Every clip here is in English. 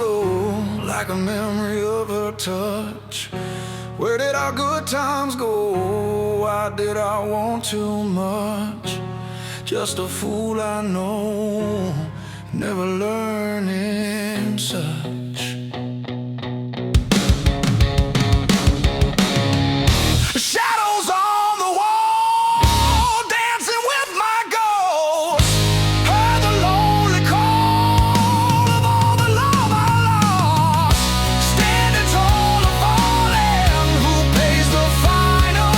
glow like a memory of her touch. Where did our good times go? Why did I want too much? Just a fool I know, never learning such. Shadows on the wall, dancing with my ghost. Heard the lonely call of all the love I lost. Standing tall or falling, who pays the final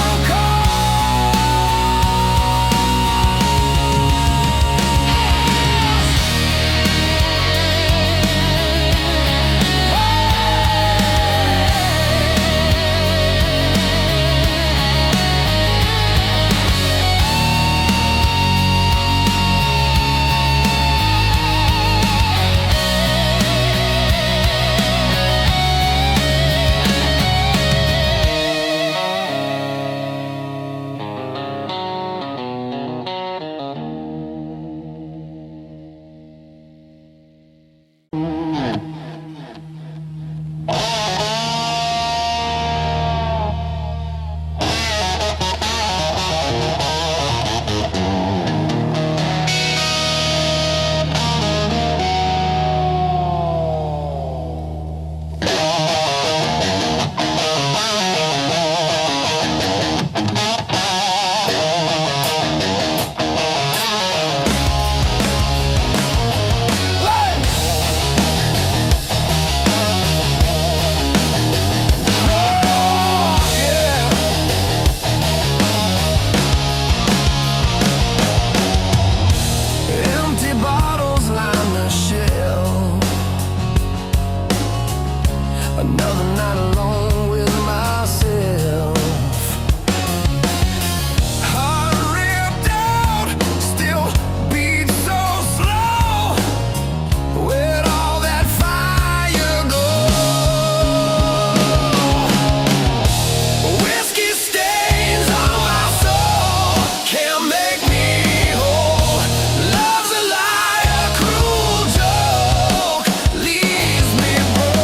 another night alone with myself. Heart ripped out, still beat so slow. Where'd all that fire go? Whiskey stains on my soul, can't make me whole. Love's a lie, a cruel joke, leaves me broke.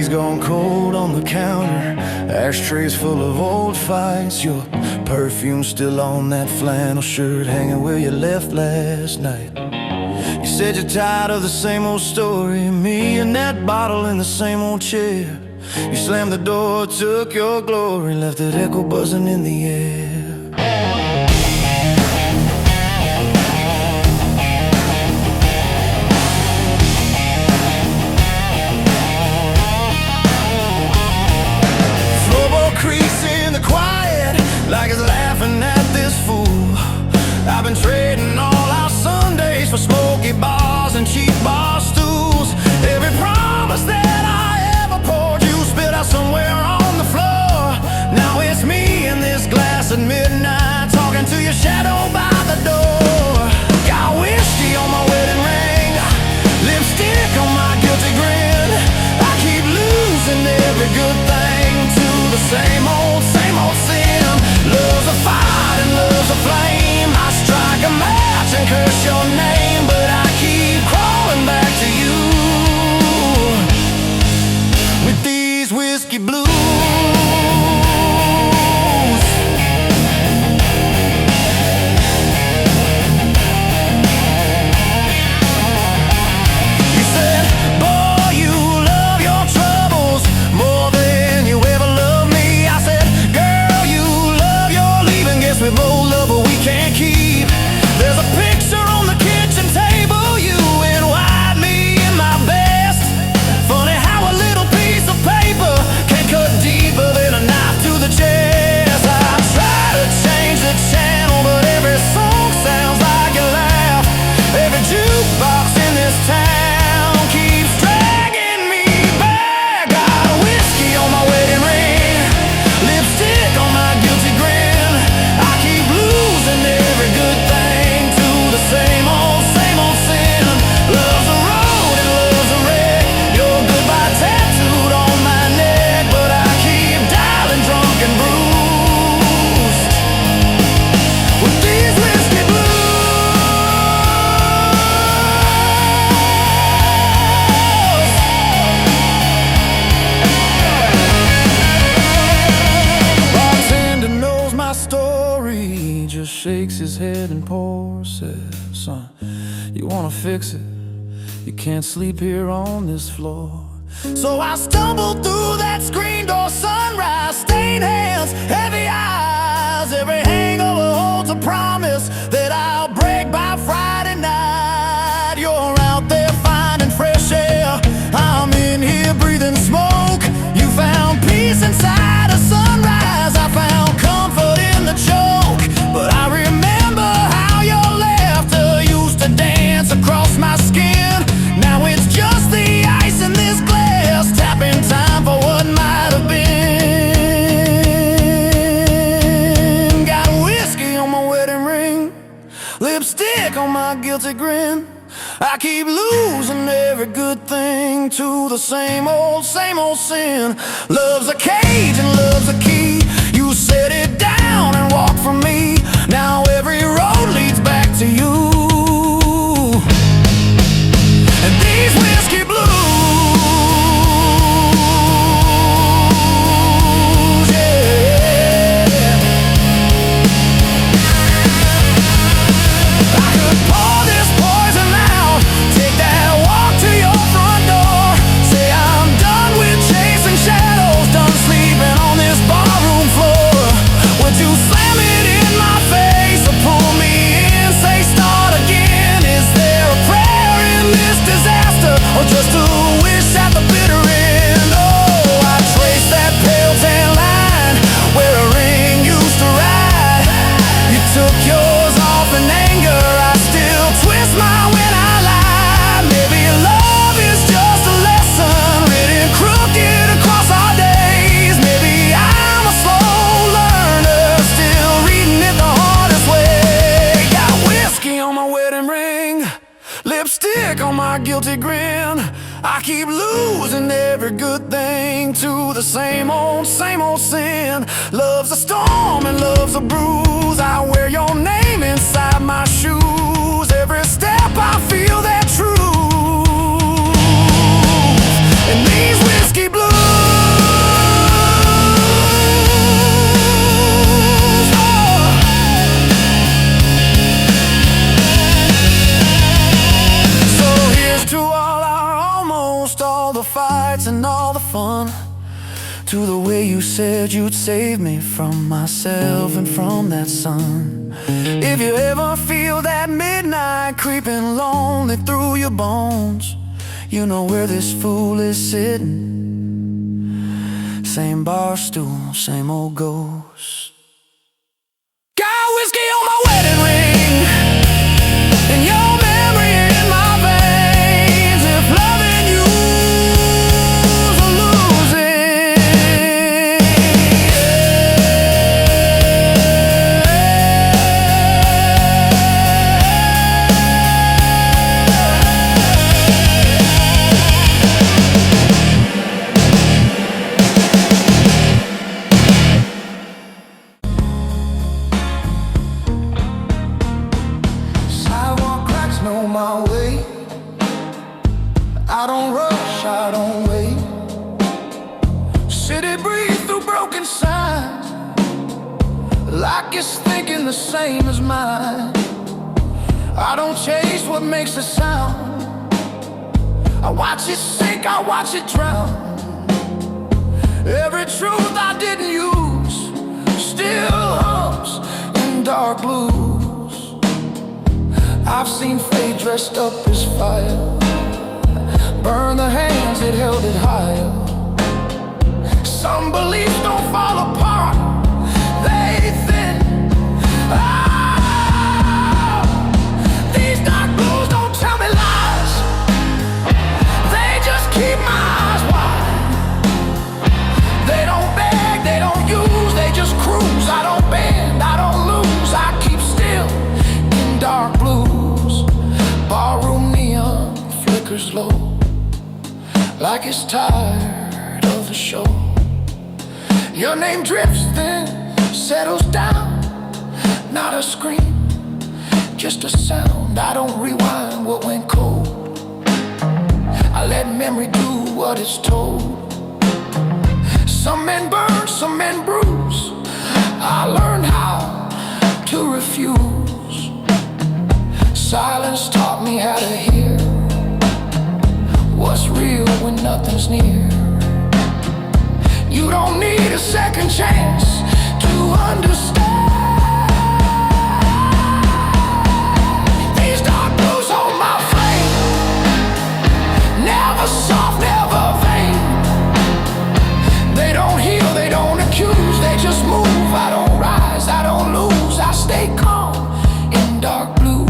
Whiskey's gone cold on the counter, ashtrays full of old fights. Your perfume still on that flannel shirt, hanging where you left last night. You said you're tired of the same old story, me and that bottle in the same old chair. You slammed the door, took your glory, left it echo buzzing in the air. Like it's laughing at this fool. I've been trading all our Sundays for smoky bars and cheap bar stools. Every promise that I ever poured, you spit out somewhere on the floor. Now it's me in this glass at midnight, talking to your shadow by the door. Got whiskey on my wedding ring, lipstick on my guilty grin. I keep losing every good thing to the same old sin. Love's a fire and love's a flame. I strike a match and curse your name, but I keep crawling back to you with these whiskey blues. You said, boy, you love your troubles more than you ever loved me. I said, girl, you love your leaving. Guess we both love what we can't keep. There's a picture on the kitchen table, you in white, me in my best. Funny how a little piece of paper can cut deeper than a knife to the chest. I try to change the channel, but every song sounds like a laugh. Every jukebox in this town keeps dragging me back. Got whiskey on my wedding ring, lipstick on my guilty grin. I keep losing every good thing to the same old sin. Love's a road and love's a wreck. Your goodbye tattooed on my neck, but I keep dialing drunk and bruised with these whiskey blues. Bartender knows my story, just shakes his head and pours. Says, son, you wanna fix it? You can't sleep here on this floor. So I stumbled through that screen door, sunrise, stained hands, heavy eyes. Every hangover holds a promise that I'll break by Friday night. You're out there finding fresh air, I'm in here breathing smoke. You found peace inside a sunrise, I found comfort in the choke. But I remember how your laughter used to dance across my skin. Now it's just the ice in this glass, tapping time for what might have been. Got whiskey on my wedding ring, lipstick on my guilty grin. I keep losing every good thing to the same old sin. Love's a cage and love's a key. You set it down and walk from me. Now every road leads back to you. And these whiskey blues, yeah. I could pour this poison out, take that walk to your front door. Say I'm done with chasing shadows, done sleeping on this barroom floor. Would you slam it in my face or pull me in, say start again? Is there a prayer in this disaster, or just a wish at the bitter end? Oh, I traced that pale tan line where a ring used to ride. You took yours off in anger, I still twist mine when I lie. Maybe love is just a lesson written crooked across our days. Maybe I'm a slow learner, still reading it the hardest way. Got whiskey on my wedding ring, lipstick on my guilty grin. I keep losing every good thing to the same old sin. Love's a storm and love's a bruise. I wear your name inside my shoes. Every step I feel that truth. And these whiskey blues. Save me from myself and from that sun. If you ever feel that midnight creeping lonely through your bones, you know where this fool is sitting. Same bar stool, same old ghost. Got whiskey on my wedding ring, and your memory in my veins. If loving you's a losing, know my way. I don't rush, I don't wait. City breathe through broken signs, like it's thinking the same as mine. I don't chase what makes a sound, I watch it sink, I watch it drown. Every truth I didn't use still hums in dark blues. I've seen fate dressed up as fire, burn the hands that held it higher. Some beliefs don't fall apart, they thin. Oh, these dark blues don't tell me lies, they just keep my eyes wide. They don't beg, they don't use, they just cruise. I don't bend, I don't lose, I keep still in dark blue. Barroom neon flickers low, like it's tired of the show. Your name drifts then settles down, not a scream, just a sound. I don't rewind what went cold, I let memory do what it's told. Some men burn, some men bruise, I learned how to refuse. Silence taught me how to hear what's real when nothing's near. You don't need a second chance to understand. These dark blues hold my flame, never soft, never vain. They don't heal, they don't accuse, they just move. I don't rise, I don't lose, I stay calm in dark blue.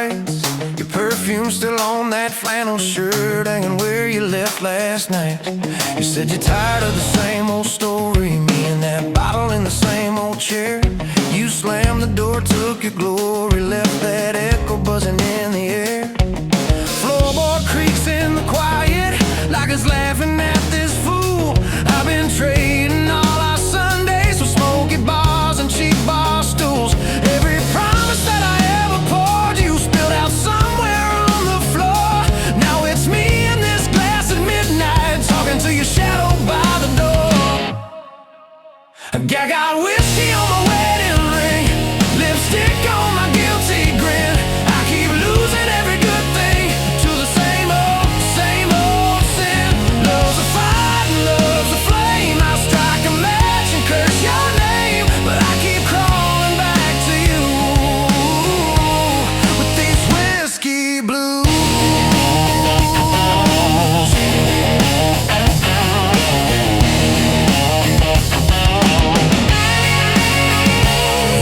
lights. Your perfume still on that flannel shirt, hanging where you left last night. You said you're tired of the same old story, me and that bottle in the same old chair. You slammed the door, took your glory, left that echo buzzing in the air. Floorboard creaks in the quiet, like it's laughing at this fool. I've been trading all our Sundays for smoky bars and cheap bar stools. Every promise that I ever poured, you spilled out somewhere on the floor. Now it's me in this glass at midnight, talking to your shadow by the door. I got whiskey on my wedding ring, lipstick on my guilty grin. I keep losing every good thing to the same old sin. Love's a fight and love's a flame. I strike a match and curse your name, but I keep crawling back to you with these whiskey blues.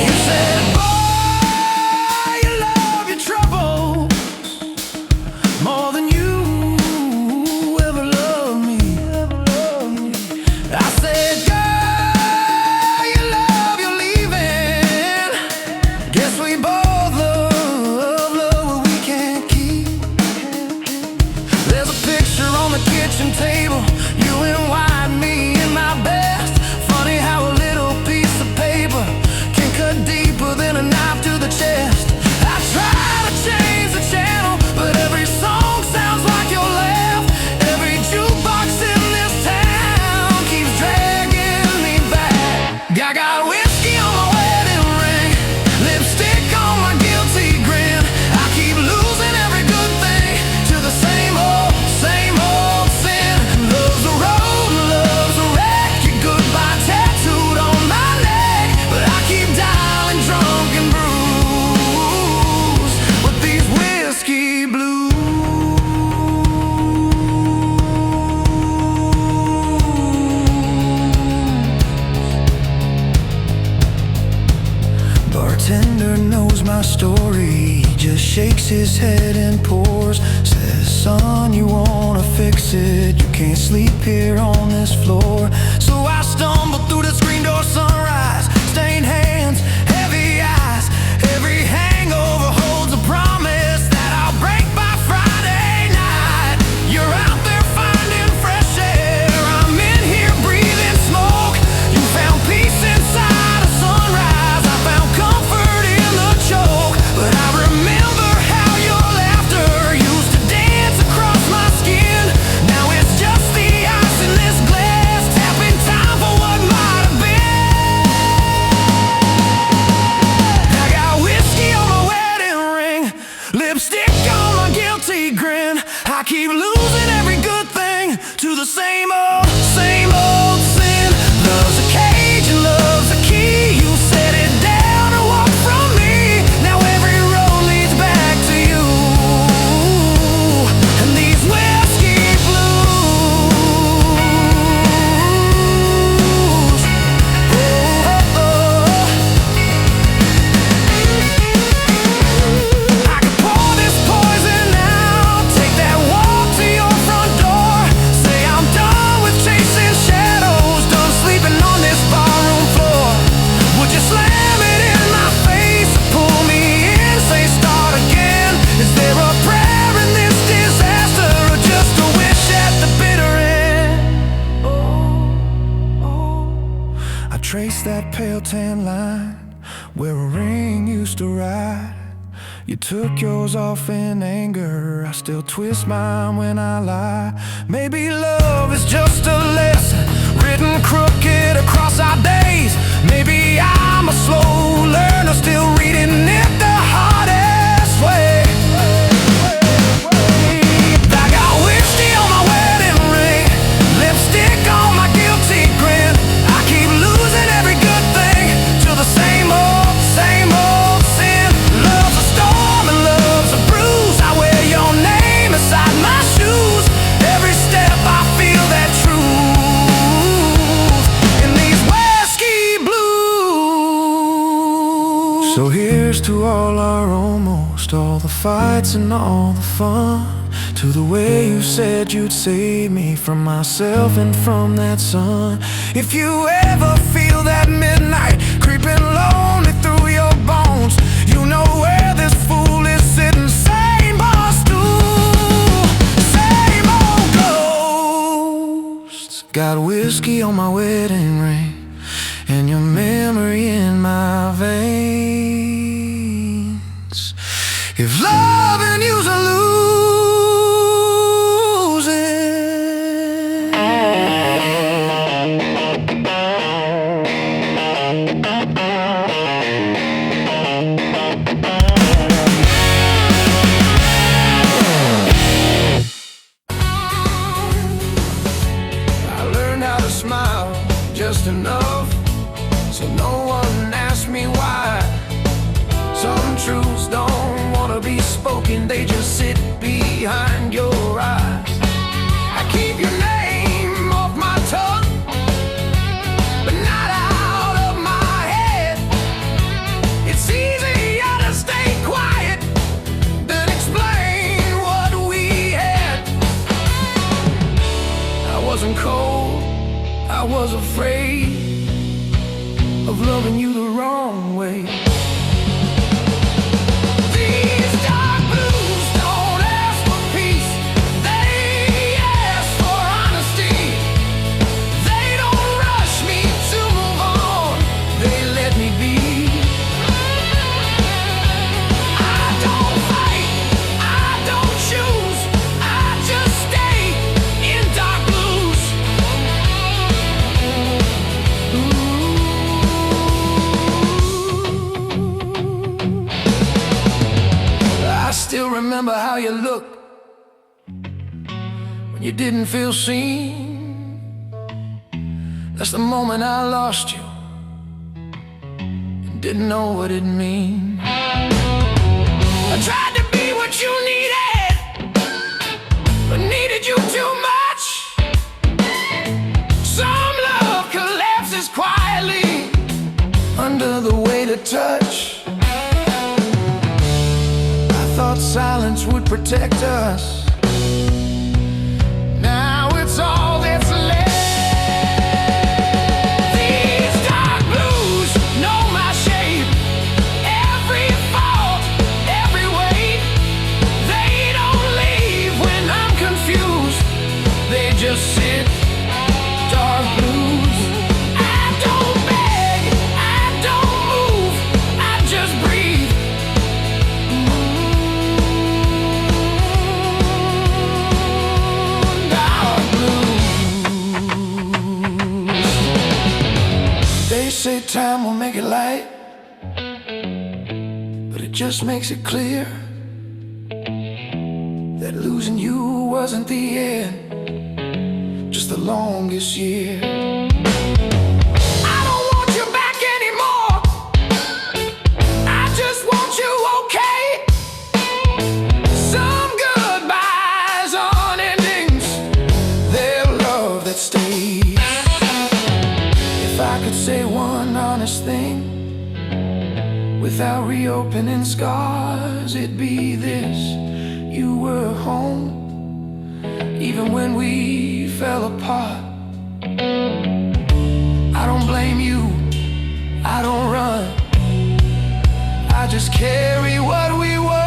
You said, boy, you love your trouble more than you ever loved me. I said, girl, you love your leaving. Guess we both love what we can't keep. There's a picture on the kitchen table, you in white, me in my best. Funny how a little piece of paper can cut deeper than a knife to the chest. I try to change the channel, but every song sounds like your laugh. Every jukebox in this town keeps dragging me back. I got whiskey on my wedding ring, lipstick on my guilty grin. I keep losing every good thing to the same old sin. Love's a road, love's a wreck. Your goodbye tattooed on my leg, but I keep dialing drunk and bruised with these whiskey blues. Bartender knows my story, he just shakes his head and pours. Says, son, you wanna fix it, you can't sleep here on this floor. So I stumble through the screen door sunrise, stained hands, heavy eyes. Every hangover holds a promise that I'll break by Friday night. You're out there finding fresh air, I'm in here breathing smoke. You found peace inside a sunrise, I found comfort in the choke. But I remember how your laughter used to dance across my skin. Now it's just the ice in this glass, tapping time for what might have been. I got whiskey on my wedding ring, lipstick on my guilty grin. I keep losing every good thing to the same old sin. Love's a cage and love's a key. You set it down and walk from me. Now every road leads back to you and these whiskey blues. I could pour this poison out, take that walk to your front door. Say I'm done with chasing shadows, done sleeping on this barroom floor. Would you slam it in my face, pull me in, say start again? Is there a prayer in this disaster, or just a wish at the bitter end? I trace that pale tan line where a ring used to ride. You took yours off in anger, I still twist mine when I lie. Maybe love is just a lesson written crooked across our days. Maybe I'm a slow learner, still reading it the hardest way. I got whiskey on my wedding ring, lipstick on my guilty grin. I keep losing every good thing to the same old sin. Love's a storm and love's a bruise. I wear your name inside my shoes. Every step I feel that truth in these whiskey blues. So here's to fights and all the fun, to the way you said you'd save me from myself and from that sun. If you ever feel that midnight creeping lonely through your bones, you know where this fool is sitting. Same bar stool, same old ghosts. Got whiskey on my wedding ring and your memory in my veins. If loving you's a losing, I learned how to smile just enough so no one asks me why. Some truths don't wanna be spoken, they just sit behind your eyes. I keep your name off my tongue, but not out of my head. It's easier to stay quiet than explain what we had. I wasn't cold, I was afraid of loving you the wrong way. These dark blues don't ask for peace, they ask for honesty. They don't rush me to move on, they let me be. I don't fight, I don't choose, I just stay in dark blues. I still remember how you looked when you didn't feel seen. That's the moment I lost you and didn't know what it meant. I tried to be what you needed, but needed you too much. Some love collapses quietly under the weight of touch. Thought silence would protect us. Now it's all that's left. These dark blues know my shape, every fault, every weight. They don't leave when I'm confused, they just sit. Dark blues. I don't beg, I don't move, I just breathe. They say time will make it light, but it just makes it clear that losing you wasn't the end, just the longest year. I don't want you back anymore, I just want you okay. Some goodbyes on endings, their love that stays. If I could say one honest thing without reopening scars, it'd be this: you were home even when we fell apart. I don't blame you, I don't run, I just carry what we were.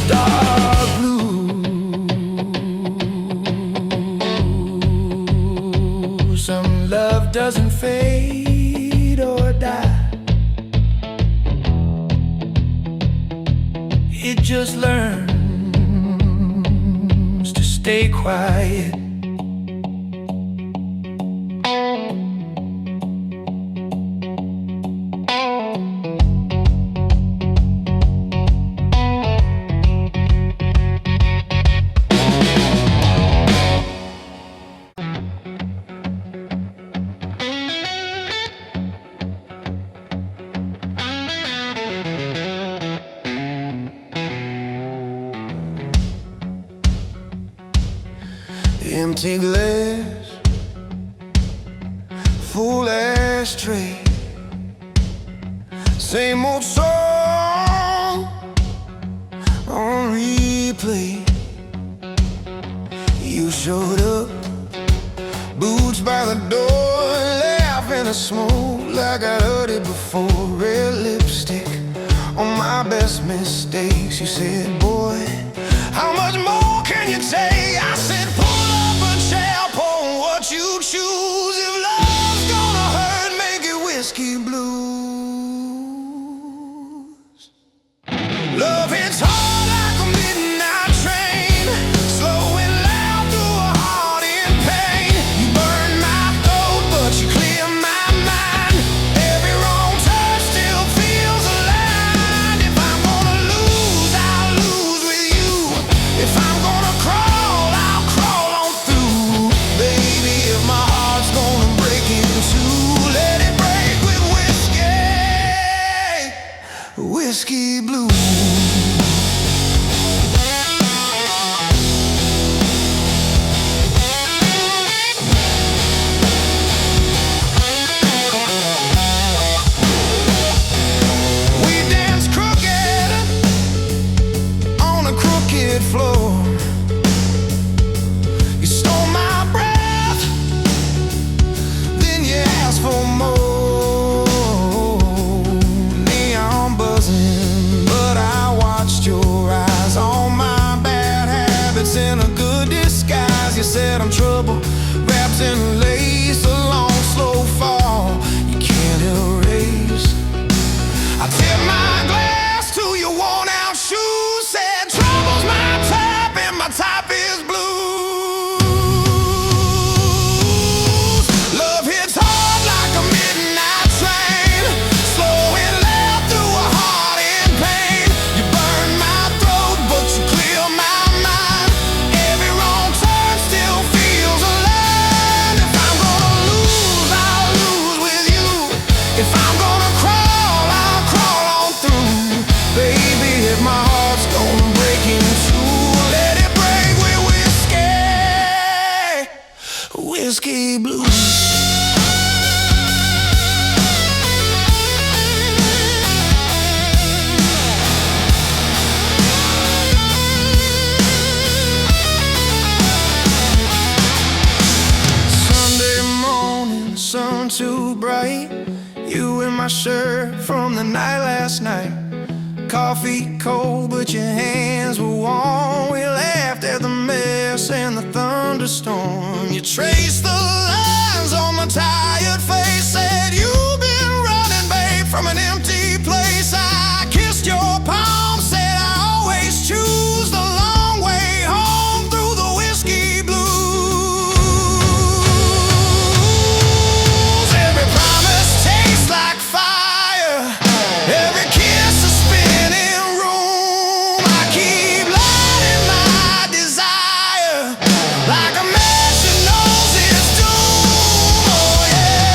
dark blue. Some love doesn't fade or die. It just learns to stay quiet. Empty glass, full ashtray, same old song on replay. You showed up, boots by the door, laughing at smoke like I heard it before. Red lipstick on my best mistakes. You said, boy, how much more can you take? I said, pull up a chair, pour what you choose. If love's gonna hurt, make it whiskey blues. Love hits hard like a midnight train, slow and loud through a heart in pain. You burn my throat, but you clear my mind. Every wrong turn still feels aligned. If I'm gonna lose, I'll lose with you. If I'm gonna crawl, I'll crawl on through. Baby, if my heart's gonna break in two, let it break with whiskey blue. We dance crooked on a crooked floor. You stole my breath, then you asked for more. Neon buzzing, but I watched your eyes on my bad habits in a good disguise. You said I'm trouble, wrapped in lace, a long slow fall you can't erase. I tip my glass to your worn out shoes, said trouble's my type and my type is blues. Love hits hard like a midnight train, slow and loud through a heart in pain. You burn my throat, but you clear my mind. Every wrong turn still feels aligned. If I'm gonna lose, I'll lose with you. If I'm gonna crawl, I'll crawl on through. Baby, if my heart's gonna break in two, let it break with whiskey blues. Sunday morning, sun too bright. You in my shirt from the night last night. Coffee cold, but your hands were warm. We laughed at the mess and the thunderstorm. You traced the lines on my tired face, said you've been running, babe, from an empty place. I kissed your palm, said I always choose the long way home through the whiskey blues. Every promise tastes like fire, every kiss a spinning room. I keep lighting my desire like a match that knows its doom. Oh yeah.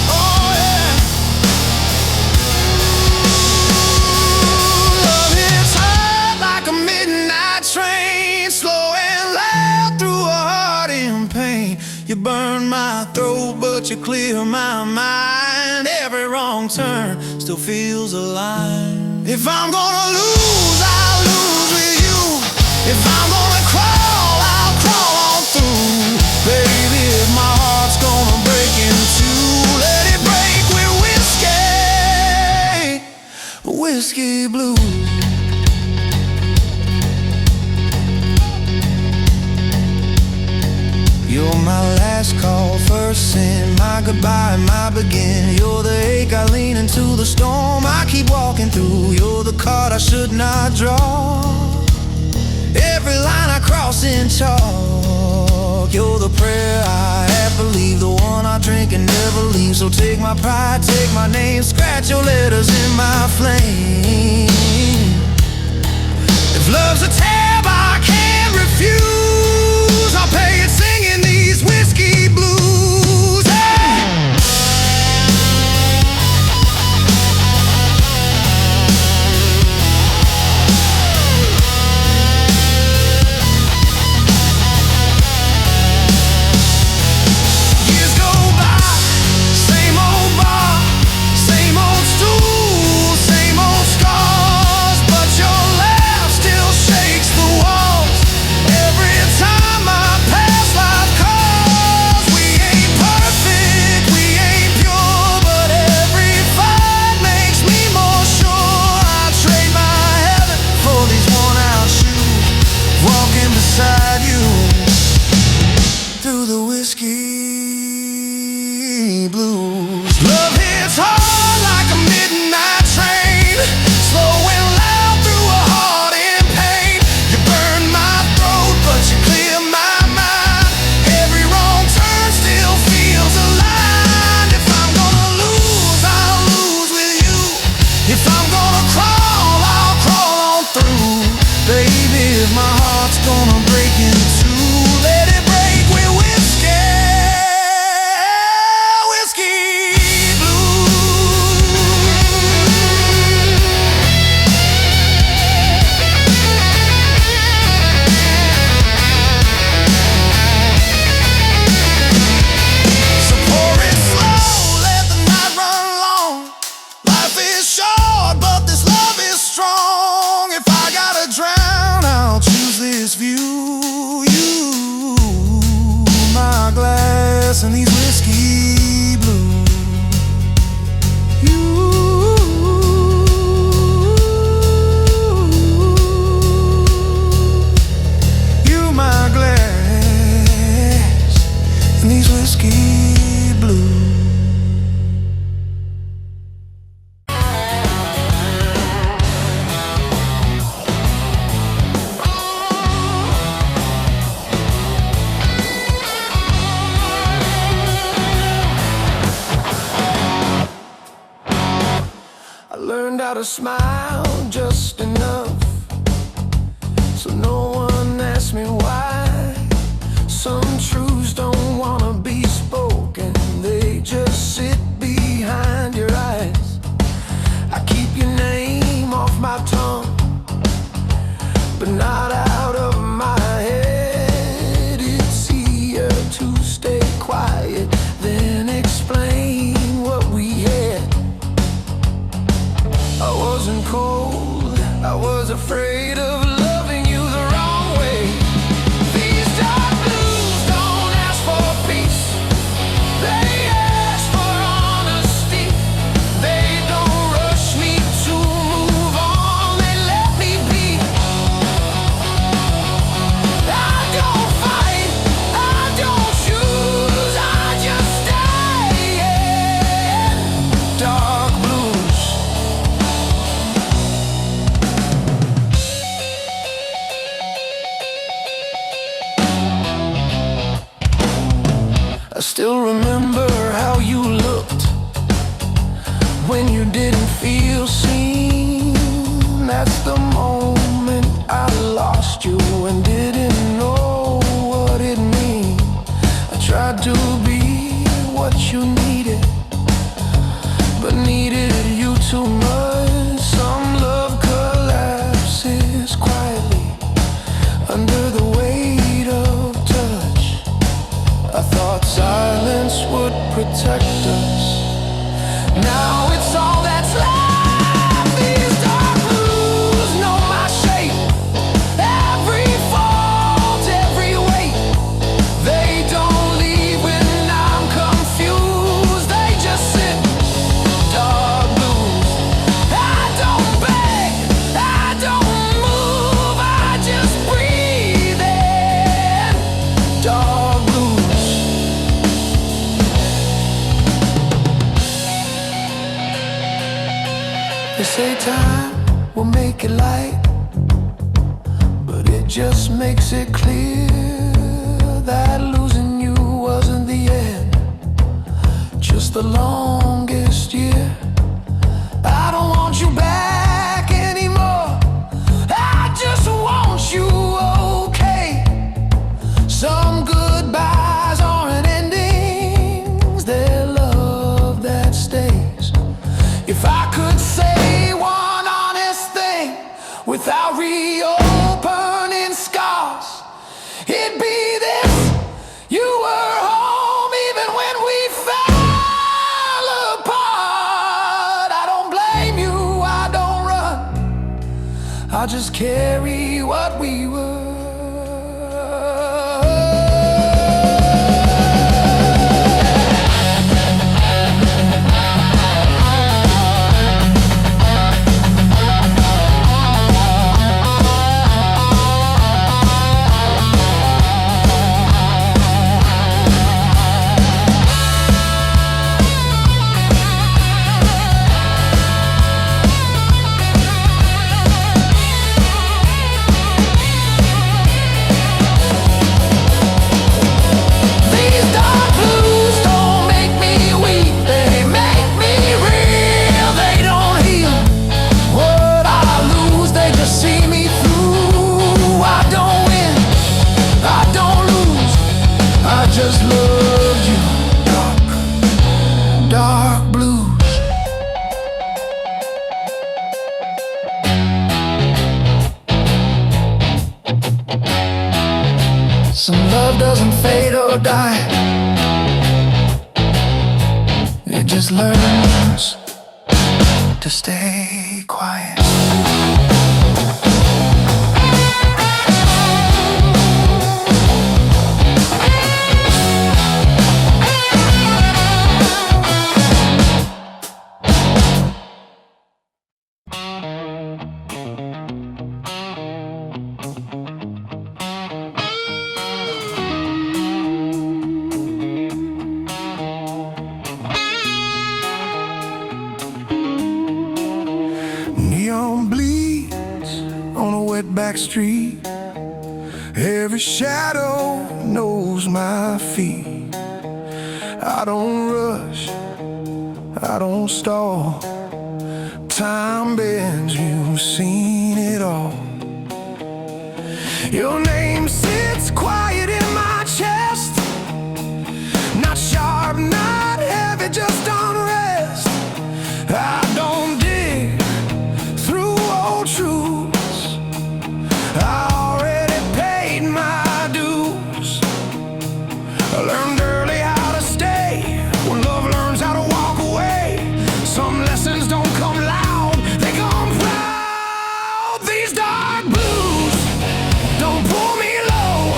Oh yeah. Love hits hard like a midnight train, slow and loud through a heart in pain. You burn my throat, but you clear my mind. Every wrong turn still feels aligned. If I'm gonna lose, I'll lose with you. If I'm gonna crawl, I'll crawl on through. Baby, if my heart's gonna break in two. Let it break with whiskey, whiskey blue. You're my last call, first sin, my goodbye, my begin. You're the ache I lean into the storm I keep walking through. You're the card I should not draw, every line I cross in chalk. You're the prayer I half believe, the one I drink and never leave. So take my pride, take my name, scratch your letters in my flame. If love's a tab I can't refuse, I'll pay it singing these whiskey blues. Hey! Years go by, same old bar, same old stool, same old scars, but your laugh still shakes the walls every time I pass life calls. We ain't perfect, we ain't pure, but every fight makes me more sure. I'd trade my heaven for these worn-out shoes, walking beside you through the whiskey blues. Love hits hard like a midnight train, slow and loud through a heart in pain. You burn my throat, but you clear my mind. Every wrong turn still feels aligned. If I'm gonna lose, I'll lose with you. If I'm gonna crawl, I'll crawl on through. Baby, if my heart's gonna break in two, let it break with whiskey, whiskey blue. So pour it slow, let the night run long. Life is short, but this love is strong. If I gotta drown, I'll choose this view. You, my glass, and these whiskey blues. You, my glass, and these whiskey blues. I learned how to smile just enough so no one asks me why. Some truths don't wanna be spoken, they just sit behind your eyes. I keep your name off my tongue, but not out of my head. It's easier to stay quiet than explain what we had. I wasn't cold, I was afraid of loving you the wrong way. These dark blues don't ask for peace, they ask for honesty. They don't rush me to move on, they let me be. I don't fight, I don't choose, I just stay in dark blues. I still remember how you looked when you didn't feel seen. That's the moment I lost you and didn't know what it meant. I tried to be what you needed, but needed you too much. Some love collapses quietly under the weight of touch. I thought silence would protect us. Now it's all that's left. These dark blues know my shape, every fault, every weight. They don't leave with They say time will make it light, but it just makes it clear that losing you wasn't the end, just the longest year. I don't want you back anymore, I just want you okay. Some goodbyes aren't endings, they're love that stays. If I could say one honest thing without reopening scars, it'd be this: you were home even when we fell apart. I don't blame you, I don't run, I just carry what we were. Just love you, dark, dark blues. Some love doesn't fade or die, it just learns to stay quiet. Neon bleeds on a wet back street, every shadow knows my feet. I don't rush, I don't stall, time bends, you've seen it all. Your name sits quiet in my chest, not sharp, not heavy, just unrest. I don't dig through old truths, I already paid my dues. I learned early how to stay when love learns how to walk away. Some lessons don't come loud, they come proud. These dark blues don't pull me low,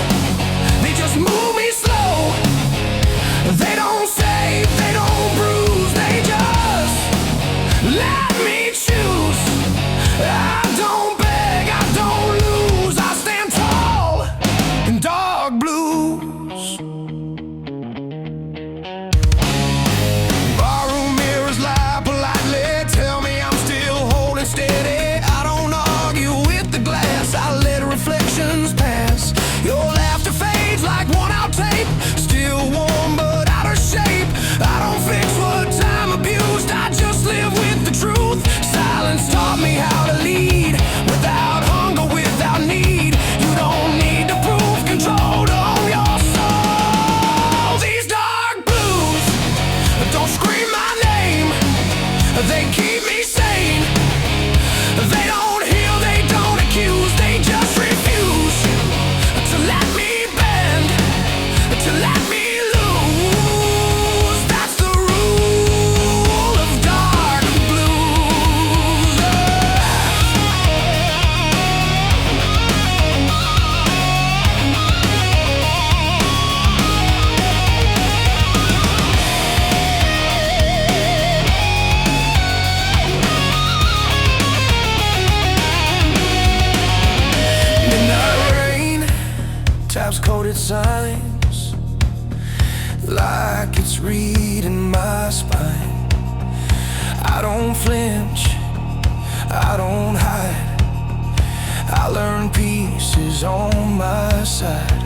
I don't hide. I learn peace is on my side.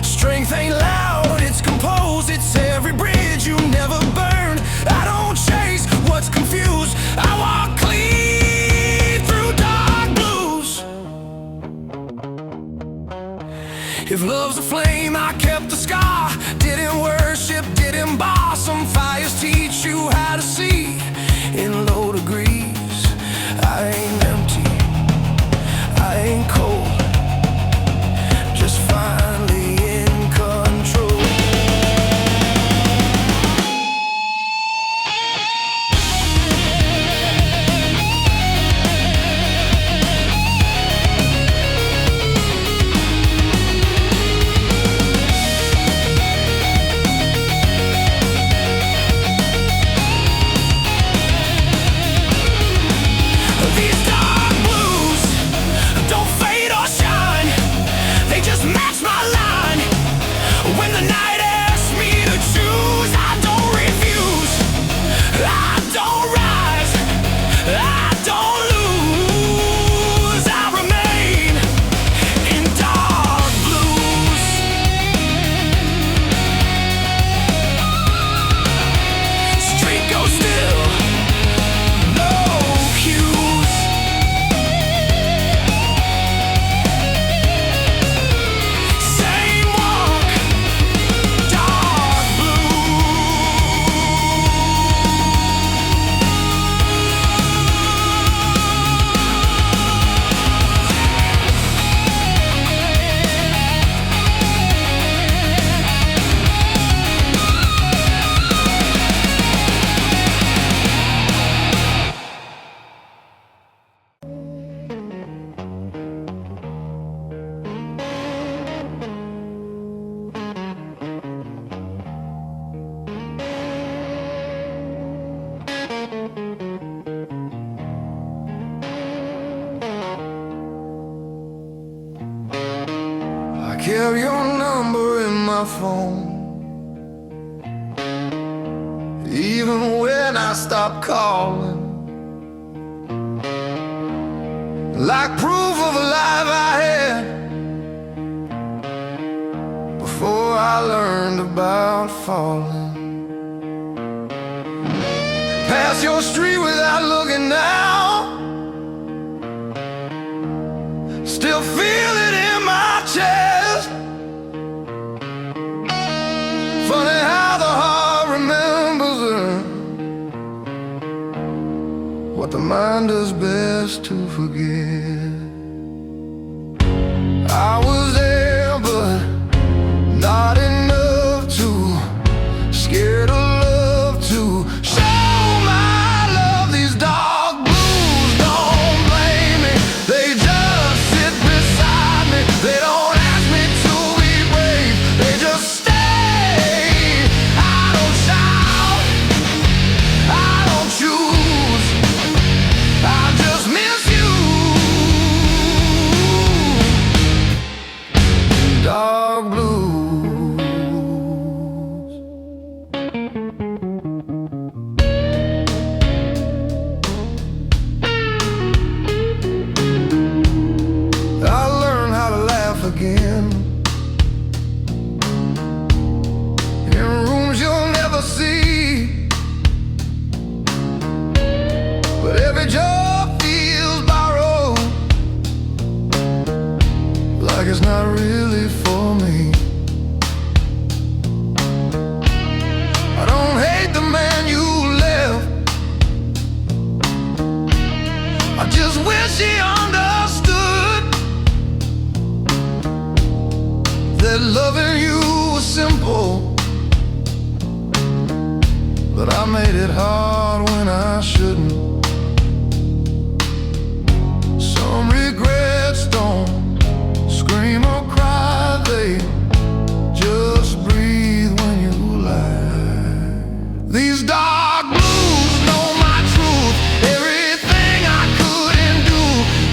Strength ain't loud, it's composed. It's every bridge you never burn. I don't chase what's confused. I walk clean through dark blues. If love's a flame, I kept the scar. Didn't worship, didn't bar. Some fires teach you how to see in low degrees. I ain't empty, I ain't cold, just finally in control. These dark blues don't fade or shine, they just match my line. When the night asks me to choose, I don't refuse. I don't rise, I don't lose. I remain in dark blues. Street goes still, no cues. Same walk, dark blue. I kept your number in my phone, even when I stopped calling, like proof of a life I had before I learned about falling. Pass your street without looking now, still feel it in my chest. Funny how the heart remembers what the mind does best to forget. I was there, but not enough to scared of love to show my love. These dark blues don't blame me, they just sit beside me. They don't ask me to be brave, they just stay. I don't shout, I don't choose, I just miss you. Dark blues. I learned how to laugh again in rooms you'll never see, but every job feels borrowed, like it's not really for me. I don't hate the man you left, I just wish he understood that loving you was simple, but I made it hard when I shouldn't. Some regrets don't scream or cry, they just breathe when you lie. These dark blues know my truth, everything I couldn't do.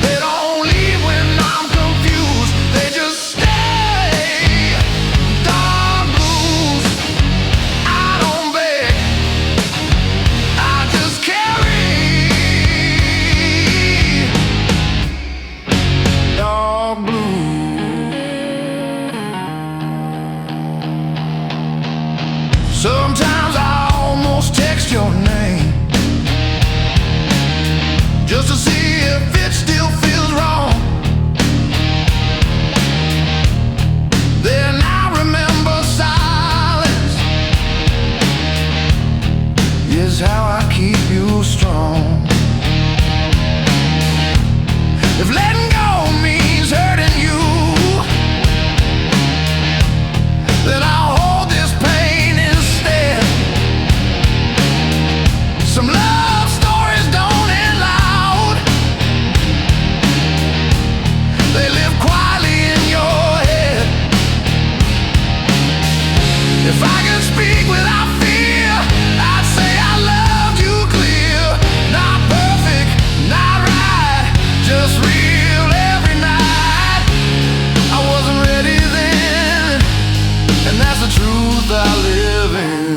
They don't leave when I'm confused, they just stay. Dark blues, I don't beg, I just carry. Sometimes I almost text your name just to see if it still feels wrong. Then I remember silence is how I keep you strong. If letting go means hurting you, then I'll hold this pain instead. Some love stories don't end loud. They live quietly in your head. If I could speak without fear, I'd say I loved you clear. Not perfect, not right, just real every night. I wasn't ready then, and that's the truth I live in.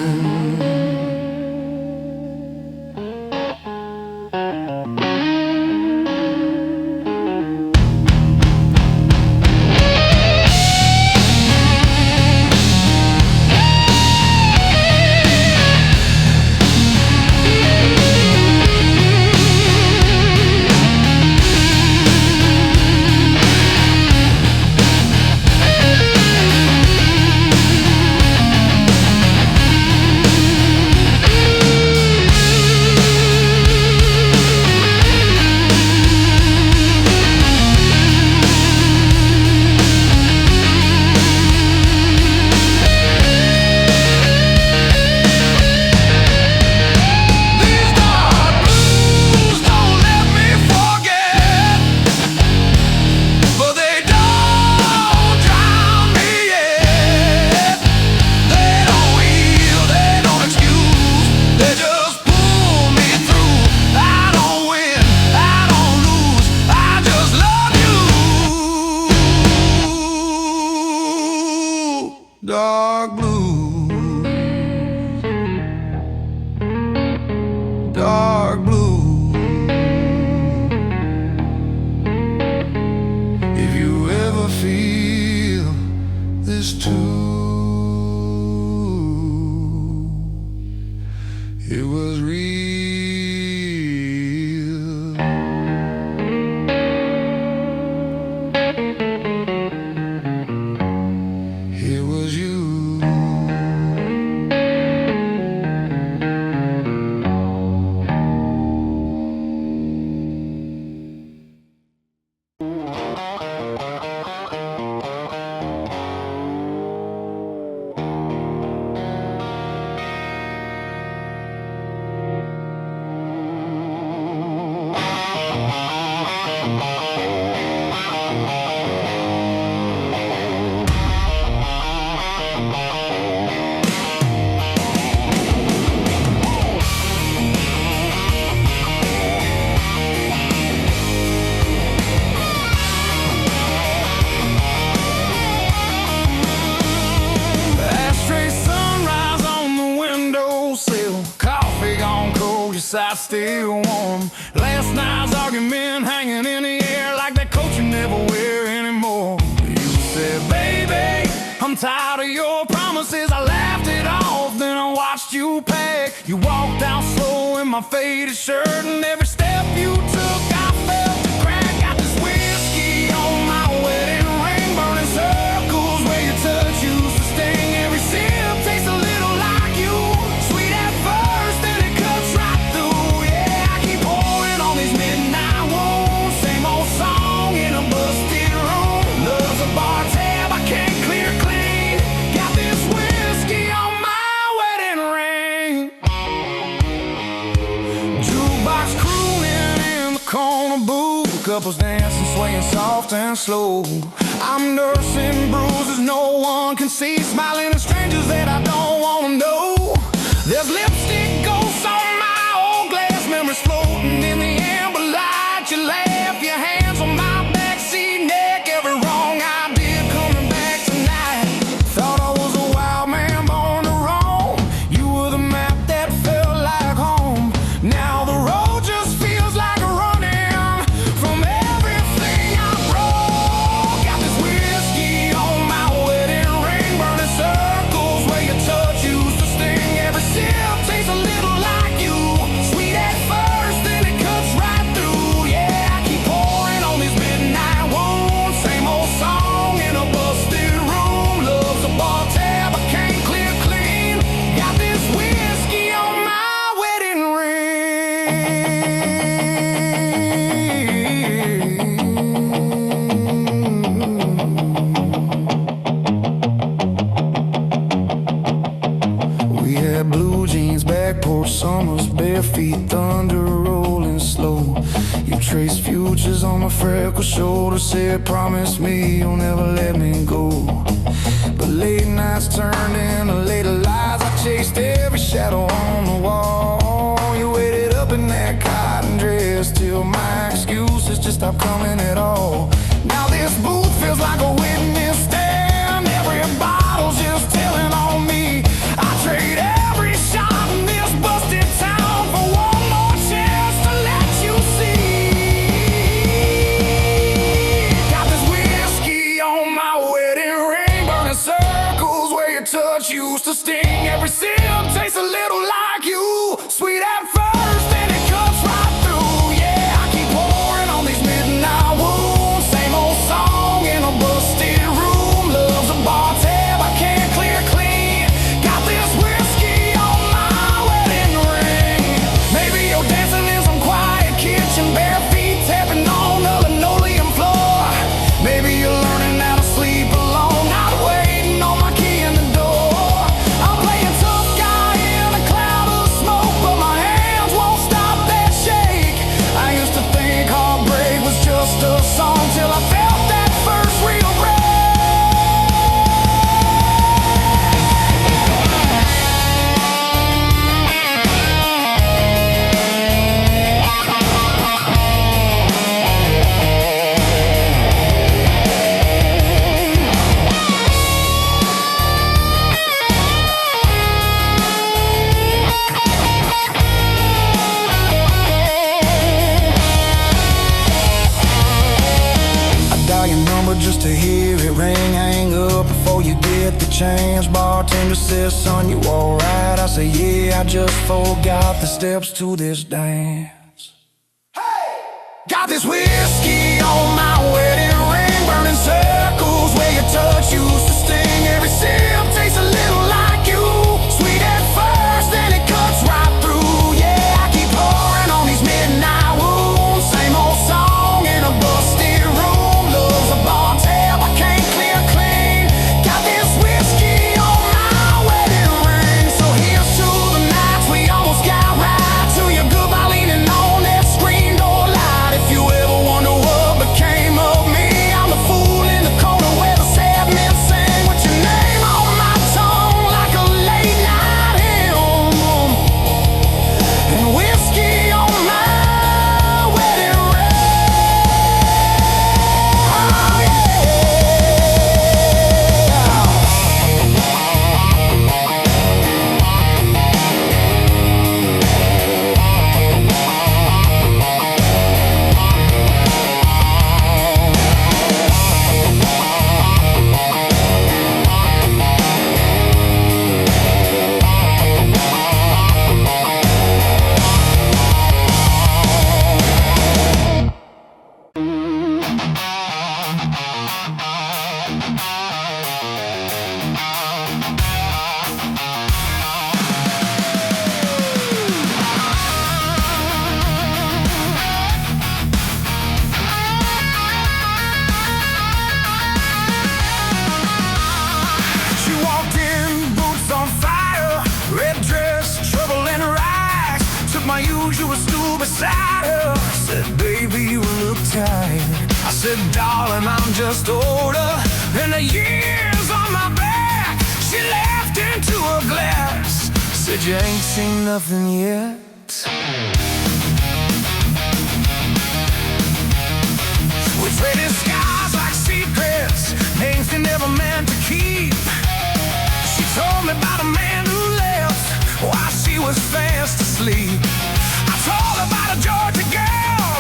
Dark blue, dark blue. If you ever feel this too, it was real. It was you. Side still warm. Last night's argument hanging in the air like that coat you never wear anymore. You said, baby, I'm tired of your promises. I laughed it off, then I watched you pack. You walked out slow in my faded shirt, and every step you took I felt the crack. Got this whiskey on my wedding ring, burning circles where your touch used to sting. Every sip tastes a little like you, sweet at first, then it cuts right. Couples dancing, swaying soft and slow. I'm nursing bruises no one can see, smiling at strangers that I don't want to know. There's lipstick ghosts on my old glass, memories floating in the amber light. You laugh, your hands on my backseat neck, every wrong I did coming back tonight. Thought I was a wild man born to roam. You were the map that felt like home. Now the road just feels like a running from everything I broke. Got this whiskey on my wedding ring, burning circles where your touch used to sting. jeans, back porch summers, bare feet, thunder rolling slow. You trace futures on my freckled shoulder, said promise me you'll never let me go. But late nights turned into later lies. I chased every shadow on the wall. You waited up in that cotton dress till my excuses just stopped coming at all. Now this booth feels like a witness stand. Every bottle's just telling on me. I trade every shot in this busted town for one more chance to let you see. Got this whiskey on my wedding ring, burning circles where your touch used to sting. Every sip tastes a little like you, sweet at first, then it cuts right through. Yeah, I keep pouring on these midnight wounds. Same old song in a busted room. Love's a bar tab I can't clear clean. Got this whiskey on my wedding ring. Maybe you're dancing in some quiet kitchen, bare feet tapping on the linoleum floor. Maybe you're learning how to sleep alone, not waiting on my key in the door. I'm playing tough guy in a cloud of smoke, but my hands won't stop that shake. I used to think heartbreak was just a song till I felt that first real break. Dial your number just to hear it ring. Hang up before you get the chance. Bartender says, son, you alright? I say, yeah, I just forgot the steps to this dance. Hey! Got this whiskey on my wedding ring, burning circles where your touch used to sting. Every sip tastes a little like you, sweet at first, then it cuts right through. Yeah, I keep pouring on these midnight wounds. Same old song in a busted room. Love's a bar tab I can't clear clean. Got this whiskey on my wedding ring. So here's to the nights we almost got right, to your goodbye leaning on that screen door light. If you ever wonder what became of me, I'm the fool in the corner where the sad men sing, with your name on my tongue like a late night hymn, and whiskey on my wedding ring. Oh, yeah. She walked in, boots on fire, red dress, trouble and rags. Took my usual stool beside her, said, baby, you look tired. I said, darling, I'm just older than the years on my back. She laughed into a glass, said, you ain't seen nothing yet. We traded skies like secrets, names they never meant to keep. She told me about a man who left while she was fast asleep. I told her about a Georgia girl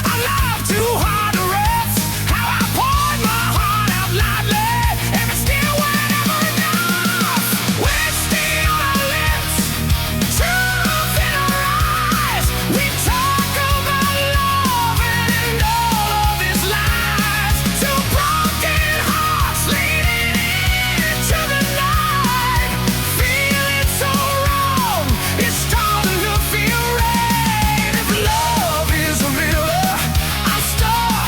I love too hard to rest. How I poured my heart out loudly, and it still wasn't ever enough. Whiskey on her lips, truth in her eyes. We talk about love and all of its lies. Two broken hearts leading into the night, feeling so wrong. It's starting to feel right. If love is a river, I'm stuck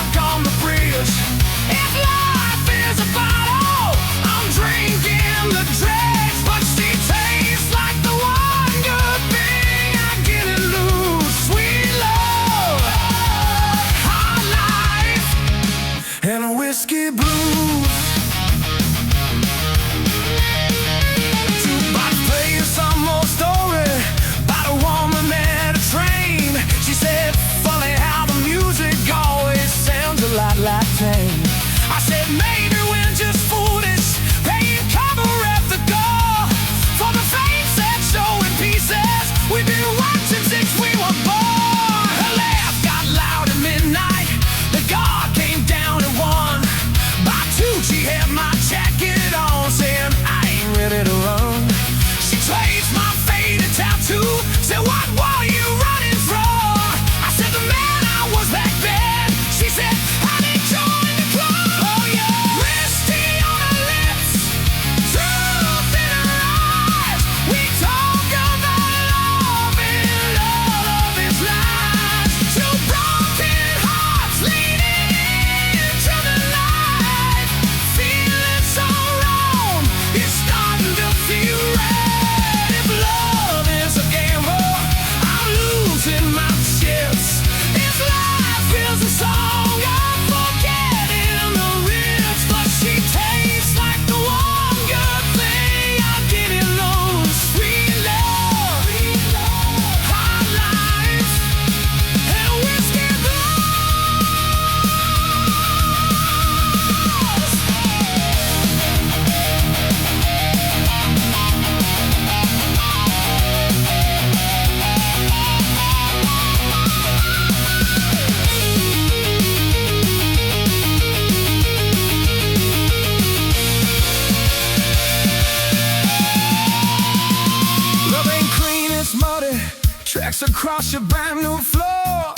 Tracks across your brand new floor.